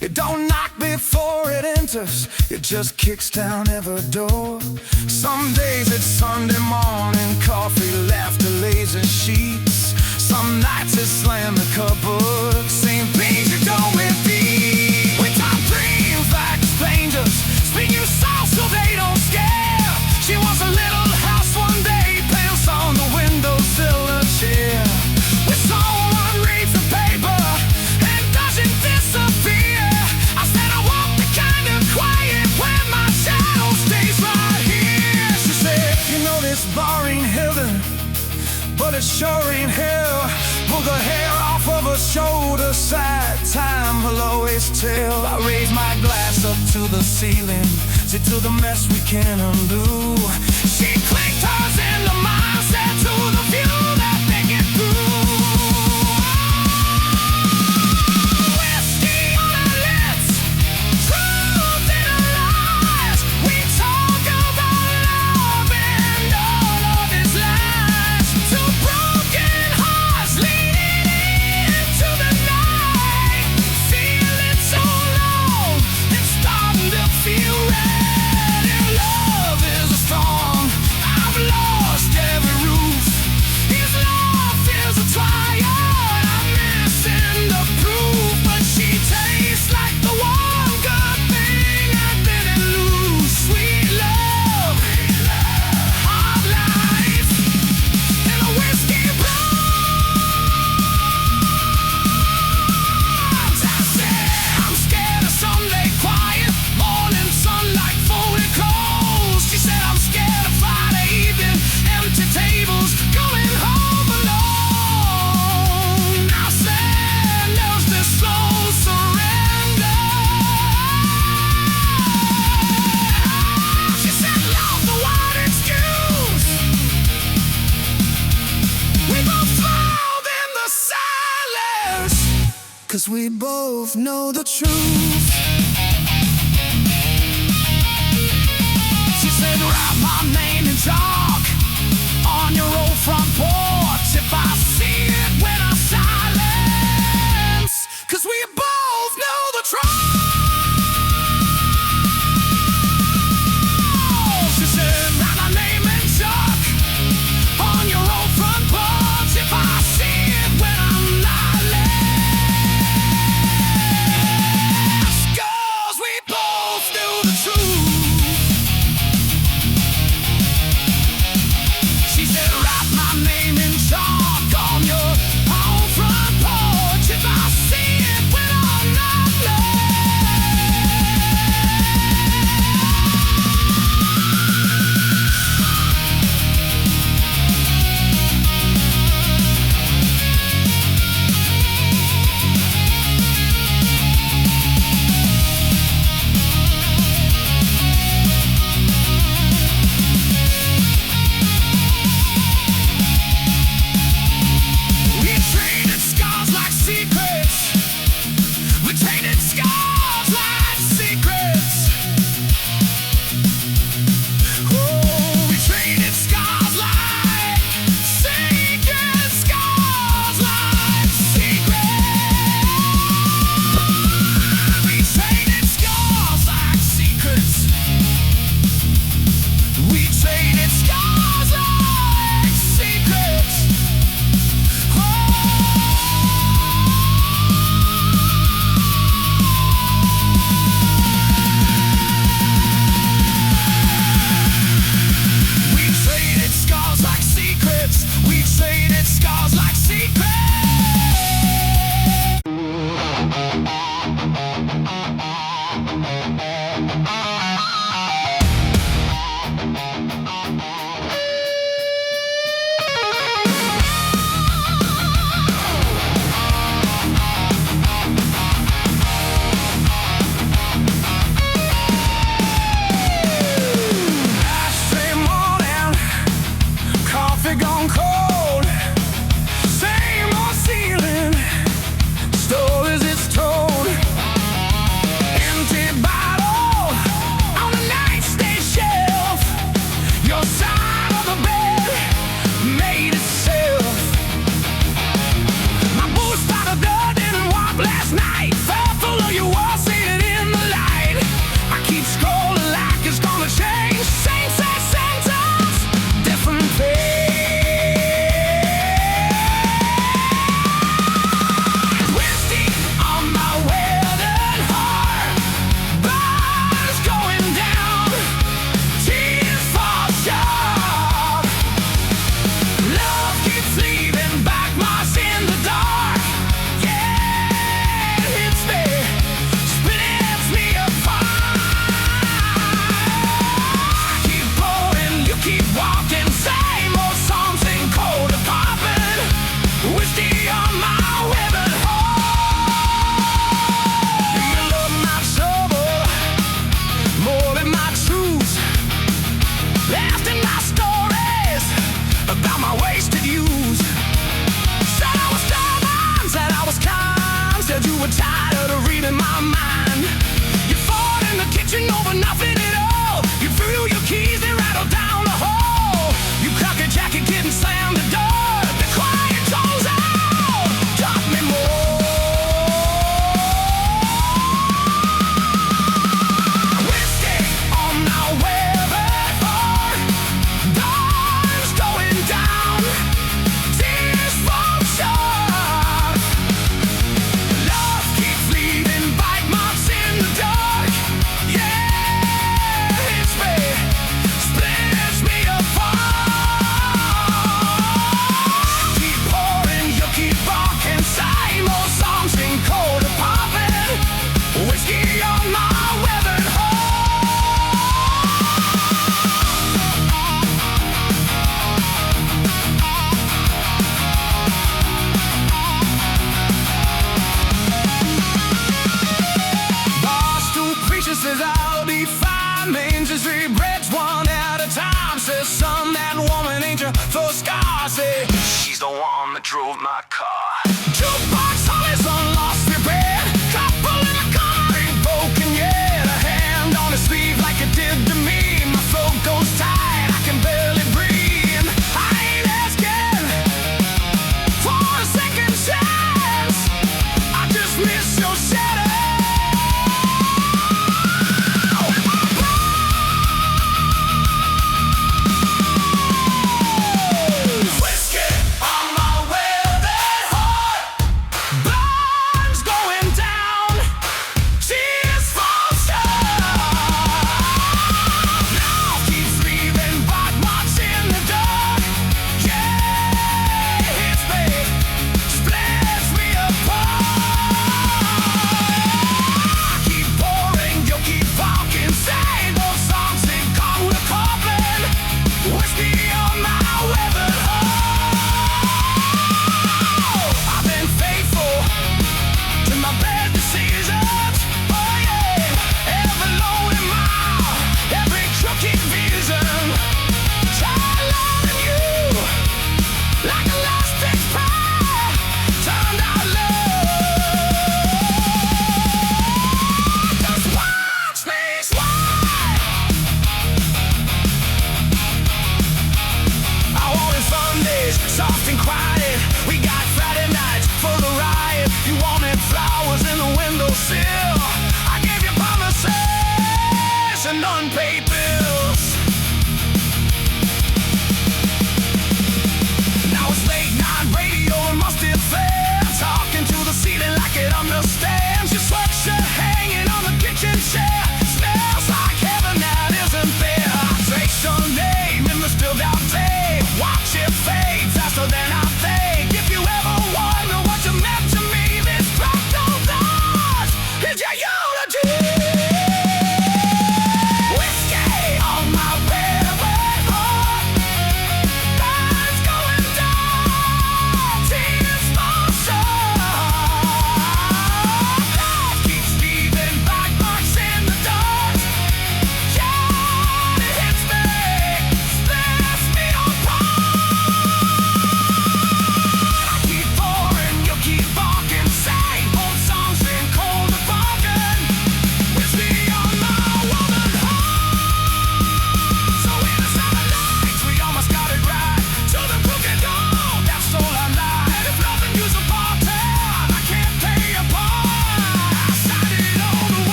It don't knock before it enters, it just kicks down every door. Some days it's Sunday morning, coffee, laughter, lazy sheets. Some nights it's slam the cupboard, same things you don't repeat. We talk dreams like strangers, speak you soft so they don't scare. She wants a little house one day, pants on the windowsill, a chair. We saw one read the paper and doesn't disappear. I said I want the kind of quiet where my shadow stays right here. She said, you know this bar ain't heaven, but it sure ain't hell. Pull the hair off of her shoulder, side time will always tell. I raise my glass up to the ceiling, see to the mess we can't undo. She clicked hers into mine, said to the few that make it through. Whiskey on our lips, truth in our lies. We talk about love and all of its lies. Two broken hearts leading into the night. Feeling so long, it's starting to feel right. And love is a storm, I've lost every roof. His love feels a trial, I'm missing the proof. But she tastes like the one good thing I've been and lose. Sweet love, hard life, and a whiskey bronze. I said I'm scared of Sunday quiet, morning sunlight, folded clothes. She said I'm scared of Friday evening, empty tables, going home alone. I said there's this slow surrender. She said love the wide excuse. We both thrilled in the silence, 'cause we both know the truth. She said write my name in chalk on your old front porch. If I see it when I silence, 'cause we both know the truth. She said write my name in chalk on your old front porch. If I see it when I'm lieless, 'cause we both knew the truth. She said write my name in chalk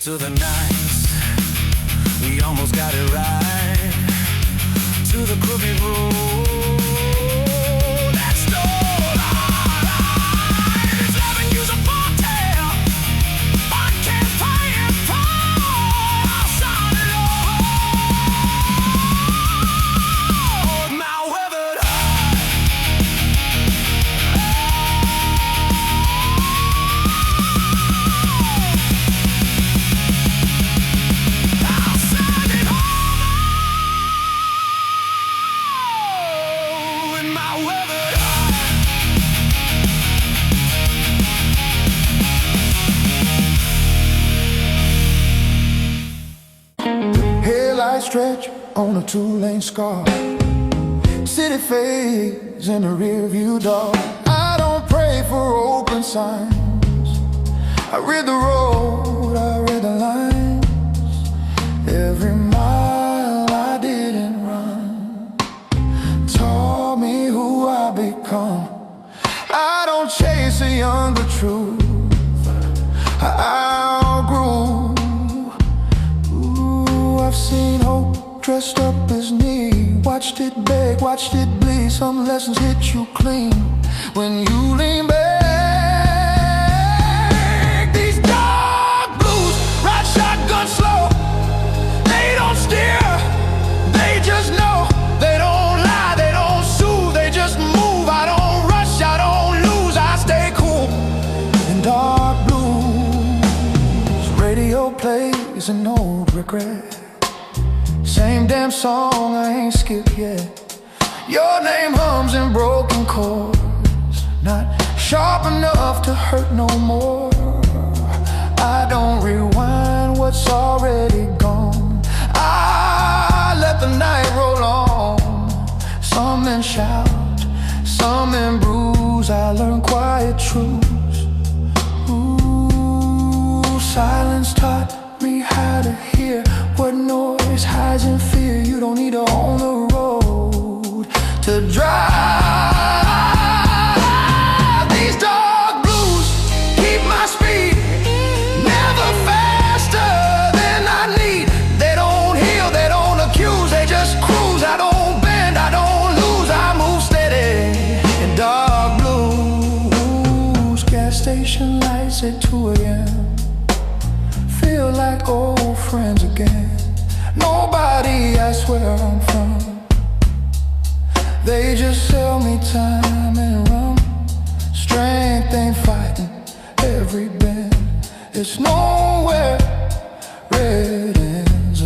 To the nights we almost got it right, to the crooked road that stole our lives. Loving you's a party, I can't pay it for outside the Lord. My weathered Headlights stretch on a two-lane scar. City fades in the rearview door. I don't pray for open signs. I read the road, I read the lines. Every mile I didn't run taught me who I become. I don't chase a younger truth. I outgrew. I've seen hope dressed up as need. Watched it beg, watched it bleed. Some lessons hit you clean when you lean back. These dark blues ride shotgun slow. They don't steer, they just know. They don't lie, they don't soothe, they just move. I don't rush, I don't lose, I stay cool. In dark blues, radio plays an old regret. Same damn song, I ain't skipped yet. Your name hums in broken chords, not sharp enough to hurt no more. I don't rewind what's already gone. I let the night roll on. Some men shout, some men bruise. I learn quiet truths. Ooh, silence taught me how to hear what noise hides in fear. You don't need to own the road to drive. These dark blues keep my speed never faster than I need. They don't heal, they don't accuse, they just cruise. I don't bend, I don't lose, I move steady in dark blues. Gas station lights at 2 a.m. Feel like old friends again. Nobody asks where I'm from. They just sell me time and rum. Strength ain't fighting every bend. It's nowhere red ends.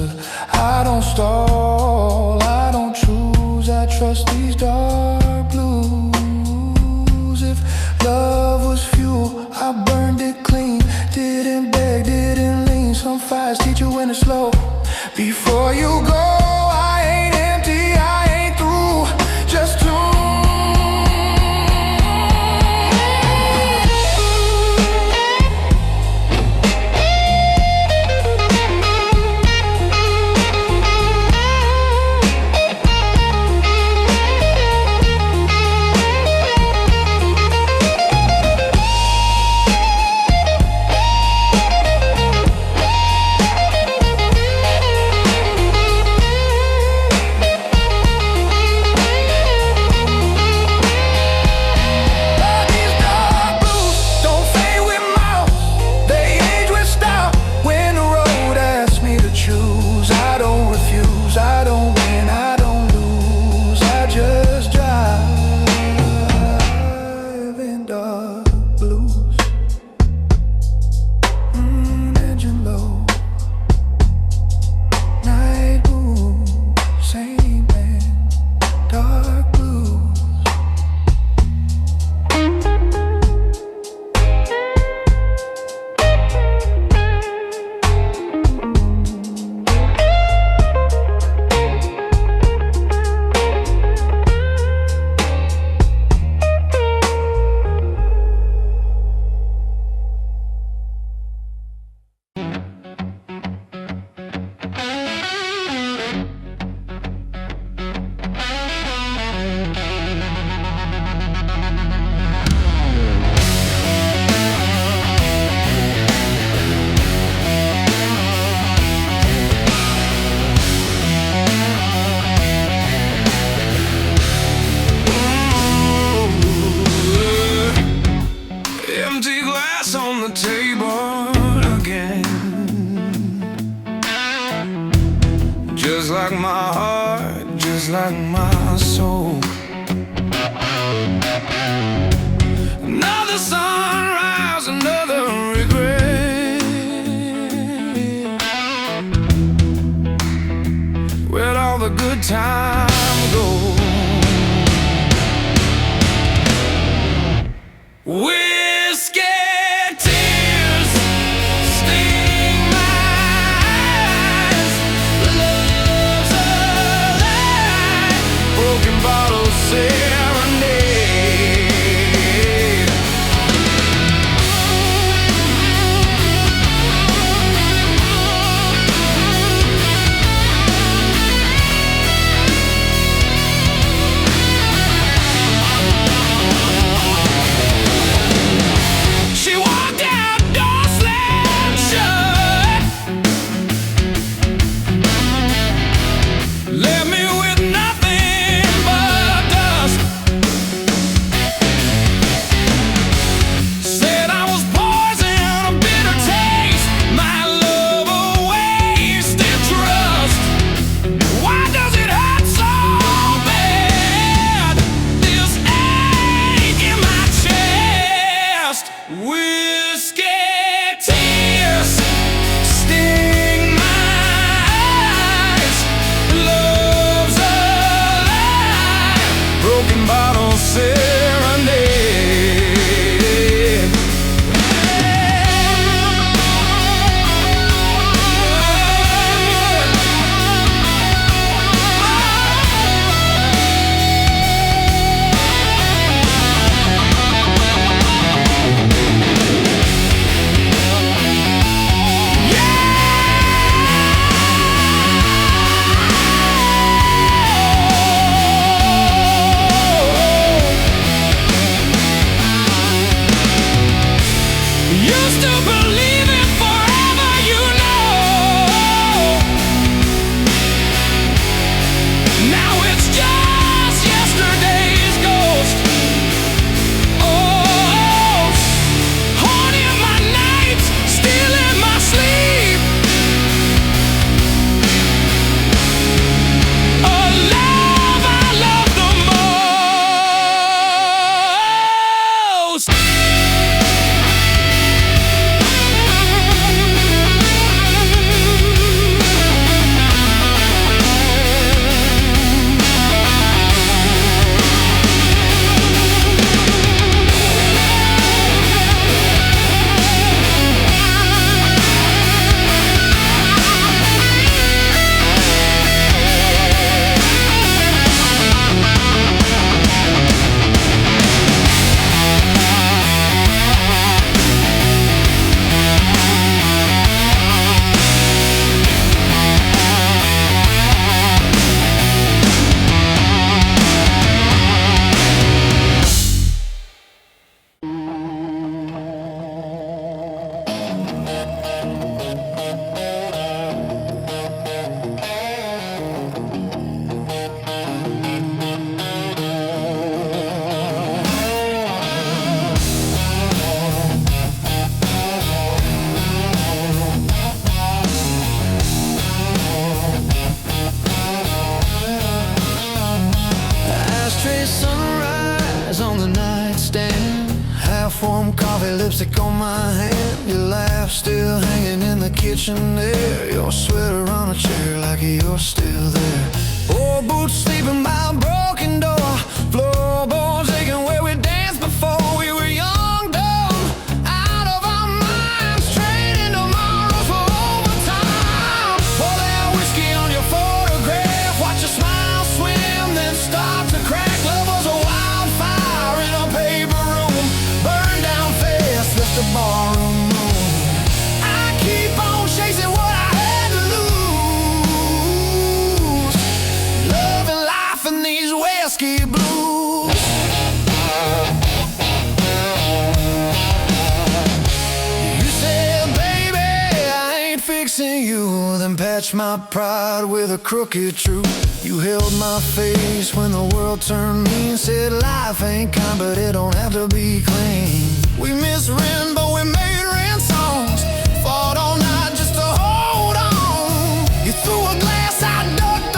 I don't stall, I don't choose. I trust these dark blues. If love was fuel, I burned it clean. Didn't beg, didn't lean. Some fires teach you when to slow. Before you go, I ain't empty, I ain't through. Just tuned. like my heart, just like my soul. Another sunrise, another regret. Where'd all the good time go? Whiskey tears sting my eyes. Love's alive. Broken bottles serenade. She walked out, door slammed shut. Left me with nothing but dust. Said I was poison, a bitter taste. My love a wasted trust. Why does it hurt so bad? This ache in my chest. Whiskey tears sting my eyes. Love's alive. Broken bottles serenade. Used to believe it forever, you know. Now it's just yesterday's ghost. Oh, haunting my nights, stealing my sleep. A love I love the most. Ashtray sunrise on the nightstand. Half-warm coffee, lipstick on my hand. Your laugh still hanging in the kitchen there. Your sweater on a chair like you're still there. Old boots sleeping by a broken door. Floorboards aching where we danced before we were young, dumb, out of our minds, trading tomorrows for overtime. Pour that whiskey on your photograph. Watch your smile swim, then start to crack. Love was a wildfire in a paper room. Burned down fast, left the barroom moon. I keep on chasing what I had to lose. Love and life and these whiskey blues. You said, baby, I ain't fixing you. Then patched my pride with a crooked truth. You held my face when the world turned mean. Said life ain't kind, but it don't have to be clean. We misread, but we made rent songs. Fought all night just to hold on. You threw a glass, I ducked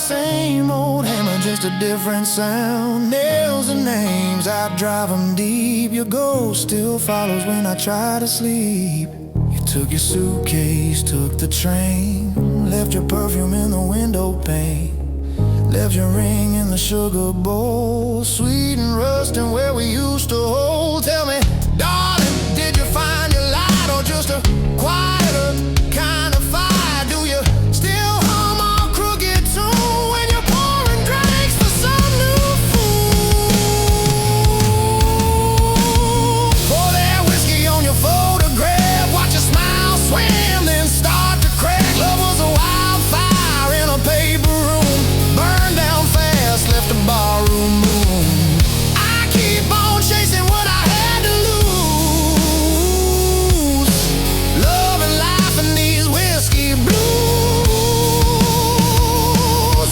same old hammer, just a different sound. Nails and names, I drive them deep. Your ghost still follows when I try to sleep. You took your suitcase, took the train, left your perfume in the window pane, left your ring in the sugar bowl, sweet and rusting where we used to hold. Tell me, darling, did you find your light, or just a quieter kind of fire? Do you still hum our crooked tune when you're pouring drinks for some new fool? Pour that whiskey on your photograph, watch your smile swim, then start to crack. Love was a wildfire in a paper room, burned down fast, left a barroom room. I keep on chasing what I had to lose, love and life and these whiskey blues.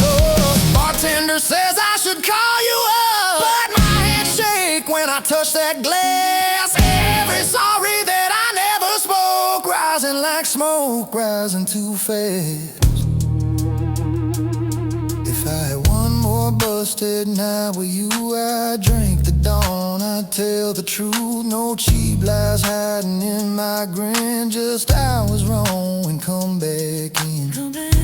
Oh, bartender says I should call you up, but my hands shake when I touch that glass. Every sorry that I never spoke, rising like smoke, rising too fast. If I had one more busted night with you, I'd drink the dawn, I'd tell the truth. No cheap lies hiding in my grin, just I was wrong and come back in.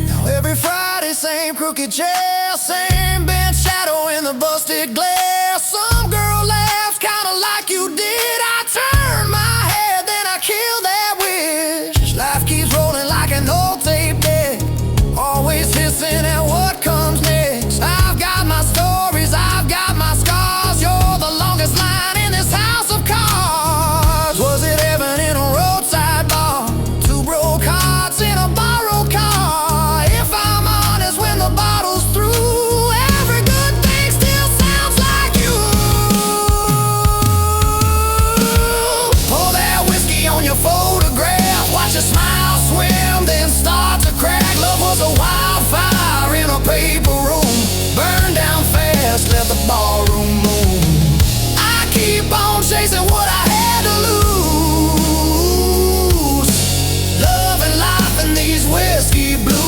Now every Friday, same crooked chair, same bent shadow in the busted glass. Some girl laughs kinda like you did. I turn my head, then I kill that wish. Life keeps rolling like an old tape deck, always hissing at what comes next. I've got my stories, I've got my scars. You're the longest line in this house of cards. Was it heaven in a roadside bar? Two broke hearts in a borrowed car. If I'm honest, when the bottle's through, every good thing still sounds like you. Pour that whiskey on your photograph, watch your smile swim, then start to crack. Love was a wildfire in a paper room, burned down fast, left the barroom room. I keep on chasing what I had to lose, love and life and these whiskey blues.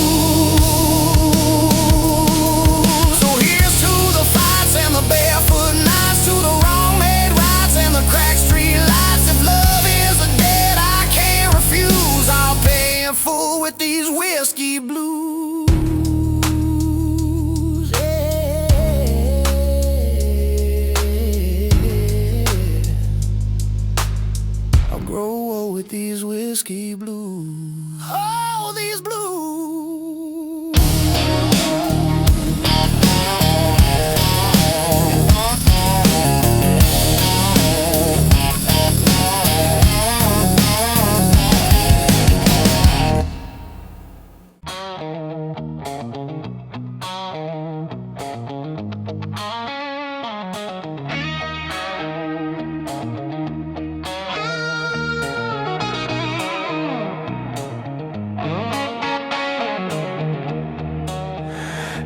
So here's to the fights and the barefoot nights, to the wrong made rights and the cracked street lights. If love is a debt I can't refuse, I'll pay in full with these whiskey blues. Yeah. I'll grow old with these whiskey blues. Oh, these blues.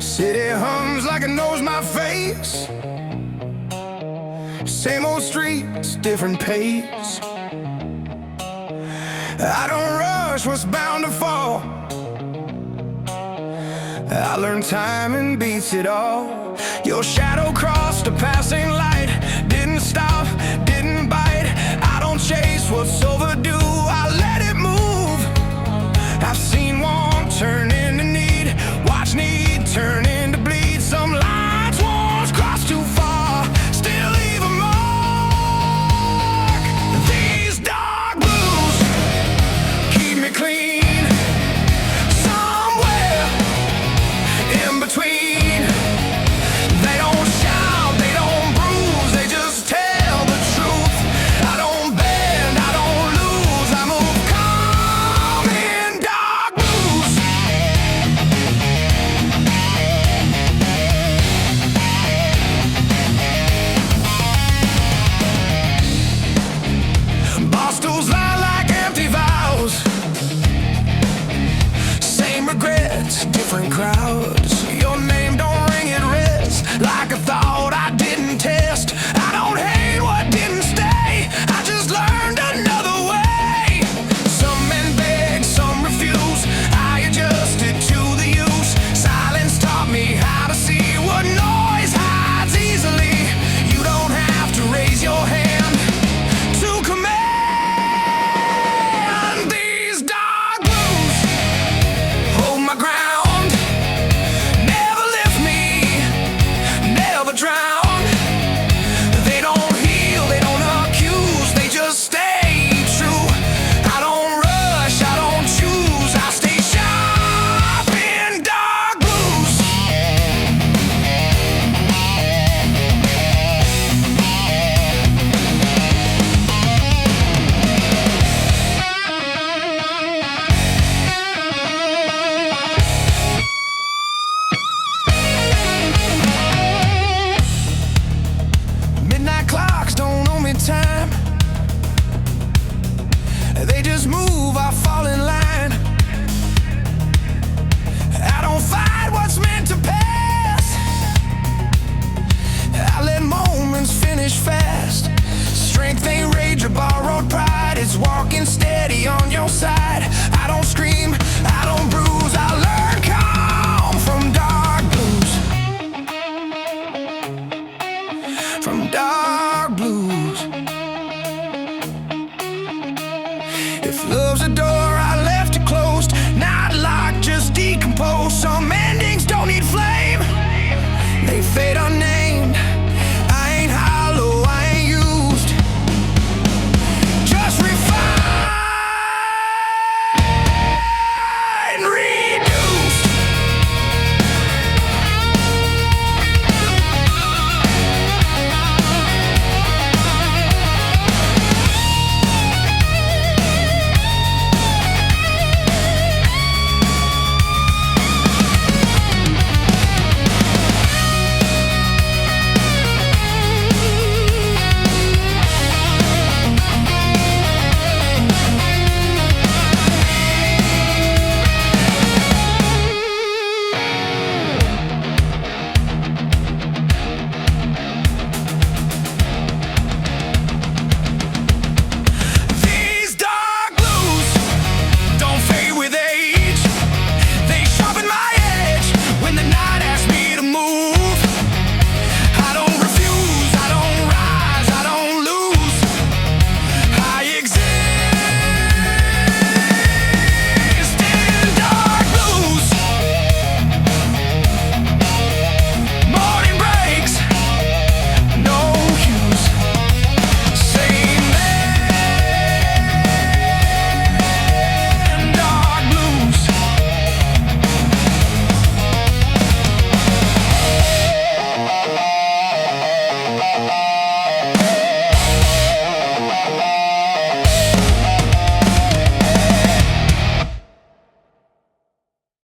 City hums like it knows my face, same old streets, different pace. I don't rush what's bound to fall, I learned timing beats it all. Your shadow crossed a passing light, didn't stop, didn't bite. I don't chase what's overdue, I let it move. I've seen want turn into need, watch need turn into bleed. Some lines once crossed too far, still leave a mark. These dark blues keep me clean, somewhere in between. They don't shout, they don't bruise, they just tell the truth. I don't bend, I don't lose, I move calm in dark blues. Bar stools lie like empty vows, same regrets, different crowds. Your name don't